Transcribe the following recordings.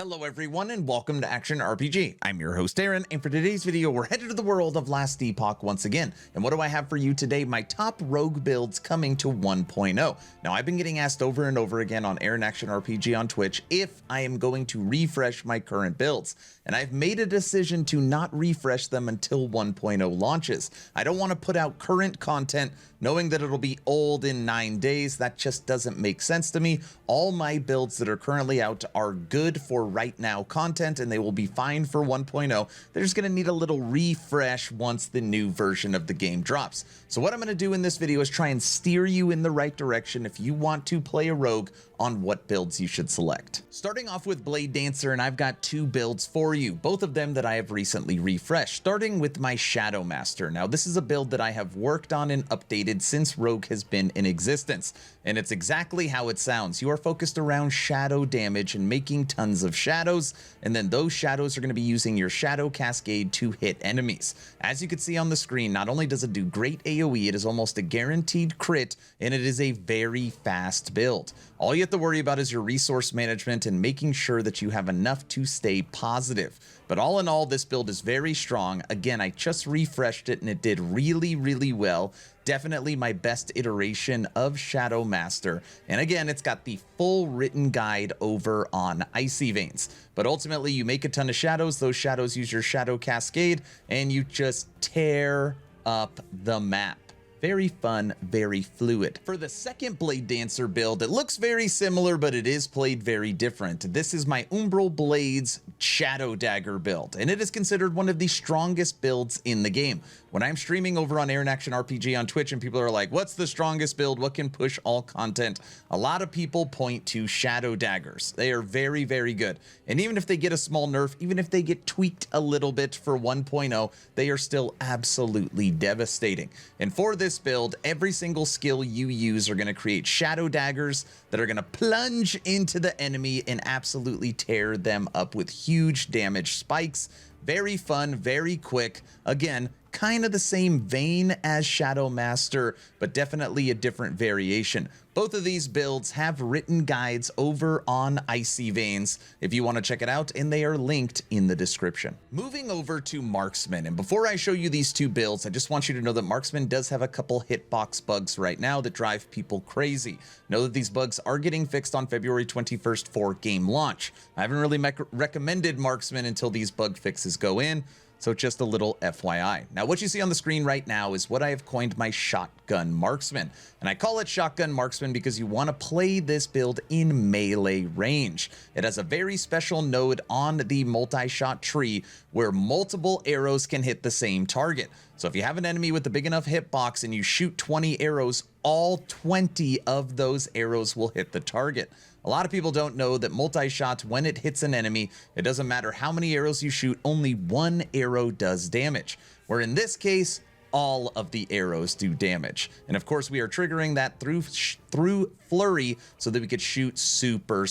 Hello everyone and welcome to Action RPG. I'm your host Aaron, and for today's video we're headed to the world of Last Epoch once again. And what do I have for you today? My top rogue builds coming to 1.0. Now I've been getting asked over and over again on Aaron Action RPG on Twitch if I am going to refresh my current builds. And I've made a decision to not refresh them until 1.0 launches. I don't want to put out current content knowing that it'll be old in 9 days. That just doesn't make sense to me. All my builds that are currently out are good for right now content, and they will be fine for 1.0. They're just going to need a little refresh once the new version of the game drops. So what I'm going to do in this video is try and steer you in the right direction if you want to play a rogue on what builds you should select. Starting off with Blade Dancer, and I've got two builds for you, both of them that I have recently refreshed, starting with my Shadow Master. Now this is a build that I have worked on and updated since Rogue has been in existence, and it's exactly how it sounds. You are focused around shadow damage and making tons of shadows, and then those shadows are going to be using your Shadow Cascade to hit enemies. As you can see on the screen, not only does it do great AoE, it is almost a guaranteed crit, and it is a very fast build. All you have to worry about is your resource management and making sure that you have enough to stay positive. But all in all, this build is very strong. Again, I just refreshed it and it did really well. Definitely my best iteration of Shadow Master. And again, it's got the full written guide over on Icy Veins. But ultimately, you make a ton of shadows. Those shadows use your Shadow Cascade and you just tear up the map. Very fun, very fluid. For the second Blade Dancer build, it looks very similar, but it is played very different. This is my Umbral Blades Shadow Dagger build, and it is considered one of the strongest builds in the game. When I'm streaming over on Aaron Action RPG on Twitch and people are like, what's the strongest build? What can push all content? A lot of people point to Shadow Daggers. They are very good. And even if they get a small nerf, even if they get tweaked a little bit for 1.0, they are still absolutely devastating. And for this build, every single skill you use are going to create Shadow Daggers that are going to plunge into the enemy and absolutely tear them up with huge damage spikes. Very fun, very quick. Again, kind of the same vein as Shadow Master, but definitely a different variation. Both of these builds have written guides over on Icy Veins if you want to check it out, and they are linked in the description. Moving over to Marksman, and before I show you these two builds, I just want you to know that Marksman does have a couple hitbox bugs right now that drive people crazy. Know that these bugs are getting fixed on February 21st for game launch. I haven't really recommended Marksman until these bug fixes go in. So just a little FYI. Now what you see on the screen right now is what I have coined my Shotgun Marksman. And I call it Shotgun Marksman because you want to play this build in melee range. It has a very special node on the multi-shot tree where multiple arrows can hit the same target. So if you have an enemy with a big enough hitbox and you shoot 20 arrows, all 20 of those arrows will hit the target. A lot of people don't know that multi-shot, when it hits an enemy, it doesn't matter how many arrows you shoot, only one arrow does damage. Where in this case, all of the arrows do damage. And of course, we are triggering that through flurry so that we could shoot super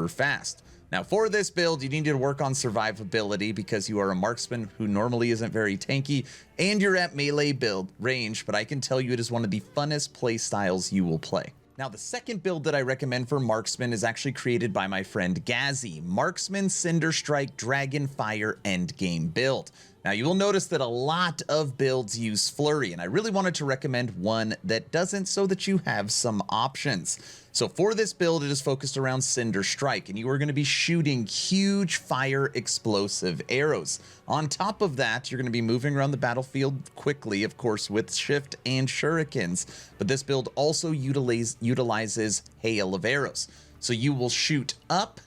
fast. Now for this build, you need to work on survivability because you are a marksman who normally isn't very tanky, and you're at melee build range, but I can tell you it is one of the funnest play styles you will play. Now, the second build that I recommend for Marksman is actually created by my friend Gazzy, Marksman Cinder Strike Dragonfire Endgame build. Now, you will notice that a lot of builds use Flurry, and I really wanted to recommend one that doesn't so that you have some options. So for this build, it is focused around Cinder Strike, and you are going to be shooting huge fire explosive arrows. On top of that, you're going to be moving around the battlefield quickly, of course, with shift and shurikens. But this build also utilizes hail of arrows. So you will shoot up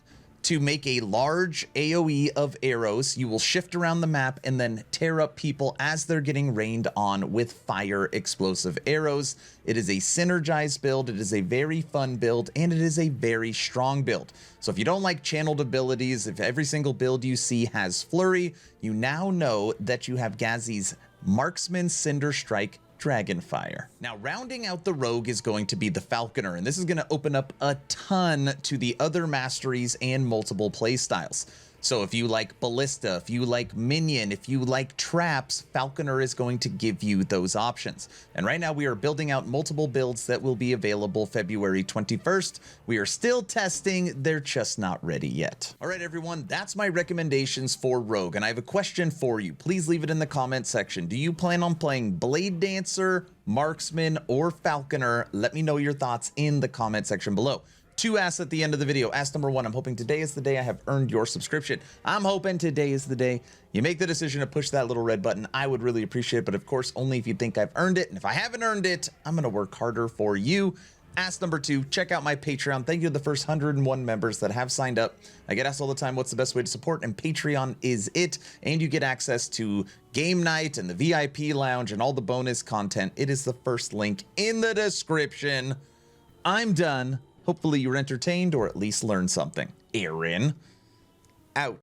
to make a large AoE of arrows. You will shift around the map and then tear up people as they're getting rained on with fire explosive arrows. It is a synergized build, it is a very fun build, and it is a very strong build. So if you don't like channeled abilities, if every single build you see has flurry, you now know that you have Gazzy's Marksman Cinder Strike Dragonfire. Now, rounding out the rogue is going to be the Falconer, and this is going to open up a ton to the other masteries and multiple playstyles. So if you like Ballista, if you like Minion, if you like Traps, Falconer is going to give you those options. And right now we are building out multiple builds that will be available February 21st. We are still testing, they're just not ready yet. All right, everyone, that's my recommendations for Rogue. And I have a question for you. Please leave it in the comment section. Do you plan on playing Blade Dancer, Marksman, or Falconer? Let me know your thoughts in the comment section below. Two asks at the end of the video. Ask number one, I'm hoping today is the day I have earned your subscription. I'm hoping today is the day you make the decision to push that little red button. I would really appreciate it, but of course, only if you think I've earned it. And if I haven't earned it, I'm gonna work harder for you. Ask number two, check out my Patreon. Thank you to the first 101 members that have signed up. I get asked all the time, what's the best way to support? And Patreon is it. And you get access to game night and the VIP lounge and all the bonus content. It is the first link in the description. I'm done. Hopefully you were entertained or at least learned something. Aaron, out.